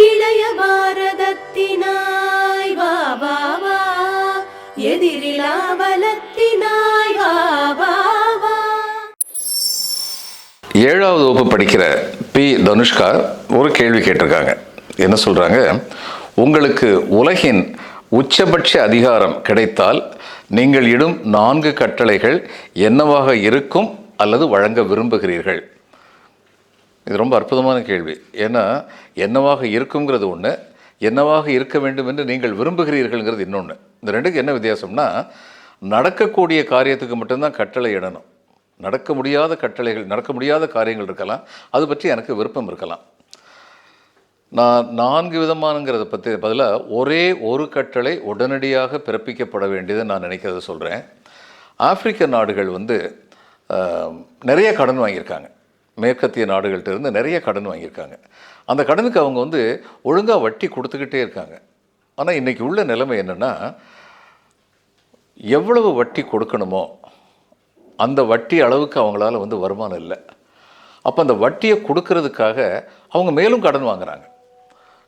இளைய பாரதத்தினாய் வா வா வா, எதிரிலா பலத்தினாய் வா வா வா. 7வது வகுப்பு படிக்கிற பி தனுஷ்கா ஒரு கேள்வி கேட்டிருக்காங்க. என்ன சொல்றாங்க? உங்களுக்கு உலகின் உச்சபட்ச அதிகாரம் கிடைத்தால் நீங்கள் இடும் 4 கட்டளைகள் என்னவாக இருக்கும் அல்லது வழங்க விரும்புகிறீர்கள்? இது ரொம்ப அற்புதமான கேள்வி. ஏன்னா என்னவாக இருக்குங்கிறது ஒன்று, என்னவாக இருக்க வேண்டும் என்று நீங்கள் விரும்புகிறீர்கள்ங்கிறது இன்னொன்று. இந்த ரெண்டுக்கு என்ன வித்தியாசம்னா, நடக்கக்கூடிய காரியத்துக்கு மட்டும்தான் கட்டளை இடணும். நடக்க முடியாத கட்டளைகள், நடக்க முடியாத காரியங்கள் இருக்கலாம், அது பற்றி எனக்கு விருப்பம் இருக்கலாம். நான் 4 விதமானங்கிறத பற்றி பதிலாக ஒரே ஒரு கட்டளை உடனடியாக பிறப்பிக்கப்பட வேண்டியதை நான் நினைக்கிறத சொல்கிறேன். ஆப்பிரிக்க நாடுகள் நிறைய கடன் வாங்கியிருக்காங்க. மேற்கத்திய நாடுகள்கிட்ட இருந்து நிறைய கடன் வாங்கியிருக்காங்க. அந்த கடனுக்கு அவங்க ஒழுங்காக வட்டி கொடுத்துக்கிட்டே இருக்காங்க. ஆனால் இன்றைக்கி உள்ள நிலைமை என்னென்னா, எவ்வளவு வட்டி கொடுக்கணுமோ அந்த வட்டி அளவுக்கு அவங்களால வருமானம் இல்லை. அப்போ அந்த வட்டியை கொடுக்கறதுக்காக அவங்க மேலும் கடன் வாங்குகிறாங்க.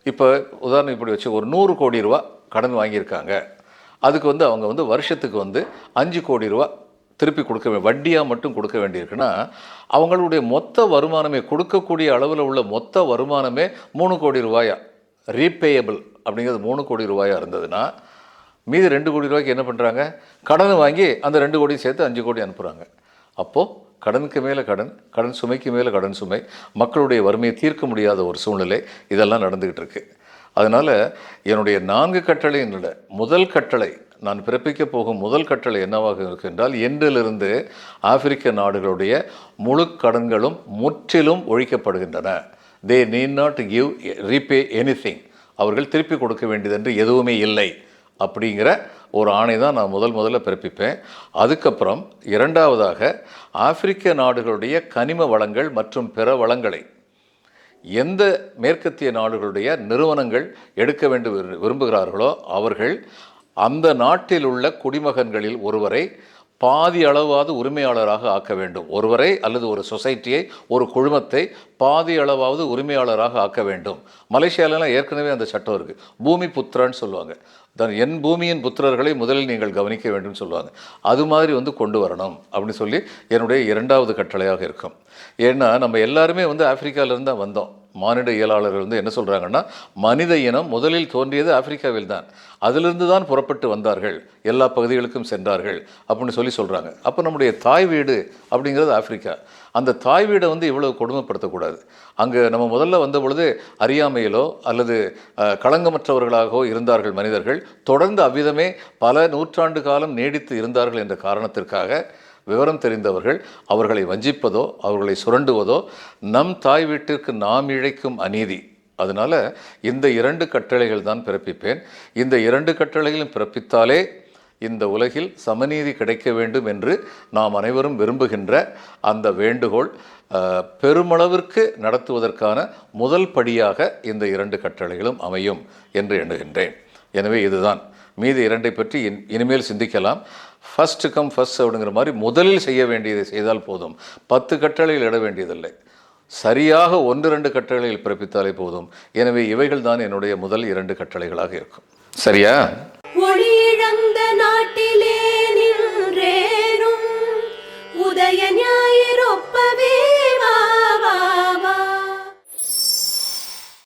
இப்போ உதாரணம் இப்படி வச்சு ஒரு 100 கோடி ரூபா கடன் வாங்கியிருக்காங்க. அதுக்கு அவங்க வருஷத்துக்கு 5 கோடி ரூபா திருப்பி கொடுக்க வட்டியாக மட்டும் கொடுக்க வேண்டியிருக்குன்னா, அவங்களுடைய மொத்த வருமானமே, கொடுக்கக்கூடிய அளவில் உள்ள மொத்த வருமானமே 3 கோடி ரூபாயா, ரீபேயபிள் அப்படிங்கிறது 3 கோடி ரூபாயா இருந்ததுன்னா, மீதி 2 கோடி ரூபாய்க்கு என்ன பண்ணுறாங்க? கடன் வாங்கி அந்த 2 கோடியும் சேர்த்து 5 கோடி அனுப்புகிறாங்க. அப்போது கடனுக்கு மேலே கடன், கடன் சுமைக்கு மேலே கடன் சுமை, மக்களுடைய வறுமையை தீர்க்க முடியாத ஒரு சூழ்நிலை, இதெல்லாம் நடந்துக்கிட்டு இருக்கு. அதனால் என்னுடைய 4 கட்டளை என்னோட முதல் கட்டளை, நான் பிறப்பிக்க போகும் முதல் கட்டளை என்னவாக இருக்கு என்றால், இன்றிலிருந்து ஆப்பிரிக்க நாடுகளுடைய முழு கடன்களும் முற்றிலும் ஒழிக்கப்படுகின்றன. They need not give repay anything. அவர்கள் திருப்பி கொடுக்க வேண்டியதென்று எதுவுமே இல்லை அப்படிங்கிற ஒரு ஆணை தான் நான் முதல்ல பிறப்பிப்பேன். அதுக்கப்புறம் 2வதாக ஆப்பிரிக்க நாடுகளுடைய கனிம வளங்கள் மற்றும் பிற வளங்களை எந்த மேற்கத்திய நாடுகளுடைய நிறுவனங்கள் எடுக்க வேண்டும் விரும்புகிறார்களோ அவர்கள் அந்த நாட்டில் உள்ள குடிமகன்களில் ஒருவரை பாதி அளவாவது உரிமையாளராக ஆக்க வேண்டும். ஒருவரை அல்லது ஒரு சொசைட்டியை, ஒரு குழுமத்தை பாதி அளவாவது உரிமையாளராக ஆக்க வேண்டும். மலேசியாவிலலாம் ஏற்கனவே அந்த சட்டம் இருக்குது. பூமி புத்திரன்னு சொல்லுவாங்க. என் பூமியின் புத்திரர்களை முதலில் நீங்கள் கவனிக்க வேண்டும் சொல்லுவாங்க. அது மாதிரி கொண்டு வரணும் அப்படின்னு சொல்லி என்னுடைய 2வது கட்டளையாக இருக்கும். ஏன்னா நம்ம எல்லாருமே ஆப்பிரிக்காவிலேருந்து தான் வந்தோம். மானிட இயலாளர்கள் என்ன சொல்கிறாங்கன்னா, மனித இனம் முதலில் தோன்றியது ஆப்பிரிக்காவில் தான், அதிலிருந்து தான் புறப்பட்டு வந்தார்கள், எல்லா பகுதிகளுக்கும் சென்றார்கள் அப்படின்னு சொல்கிறாங்க. அப்போ நம்முடைய தாய் வீடு அப்படிங்கிறது ஆப்பிரிக்கா. அந்த தாய் வீடை இவ்வளவு கொடுமைப்படுத்தக்கூடாது. அங்கே நம்ம முதல்ல வந்த பொழுது அறியாமையிலோ அல்லது களங்கமற்றவர்களாகவோ இருந்தார்கள் மனிதர்கள். தொடர்ந்து அவ்விதமே பல நூற்றாண்டு காலம் நீடித்து இருந்தார்கள் என்ற காரணத்திற்காக விவரம் தெரிந்தவர்கள் அவர்களை வஞ்சிப்பதோ அவர்களை சுரண்டுவதோ நம் தாய் வீட்டிற்கு நாம் இழைக்கும் அநீதி. அதனால் இந்த 2 கட்டளைகள் தான் பிறப்பிப்பேன். இந்த 2 கட்டளைகளும் பிறப்பித்தாலே இந்த உலகில் சமநீதி கிடைக்க வேண்டும் என்று நாம் அனைவரும் விரும்புகின்ற அந்த வேண்டுகோள் பெருமளவிற்கு நடத்துவதற்கான முதல் படியாக இந்த 2 கட்டளைகளும் அமையும் என்று எண்ணுகின்றேன். எனவே இதுதான். மீதி 2ஐ பற்றி இனிமேல் சிந்திக்கலாம். ஃபர்ஸ்ட் கம் ஃபர்ஸ்ட் அப்படிங்கிற மாதிரி முதலில் செய்ய வேண்டியதை செய்தால் போதும். 10 கட்டளைகள் இட வேண்டியதில்லை. சரியாக 1-2 கட்டளைகள் பிறப்பித்தாலே போதும். எனவே இவைகள் தான் என்னுடைய முதல் 2 கட்டளைகளாக இருக்கும். சரியா? ஒளியிழந்த நாட்டிலே நின்றேனும் உதய ஞாயிறொப்பவே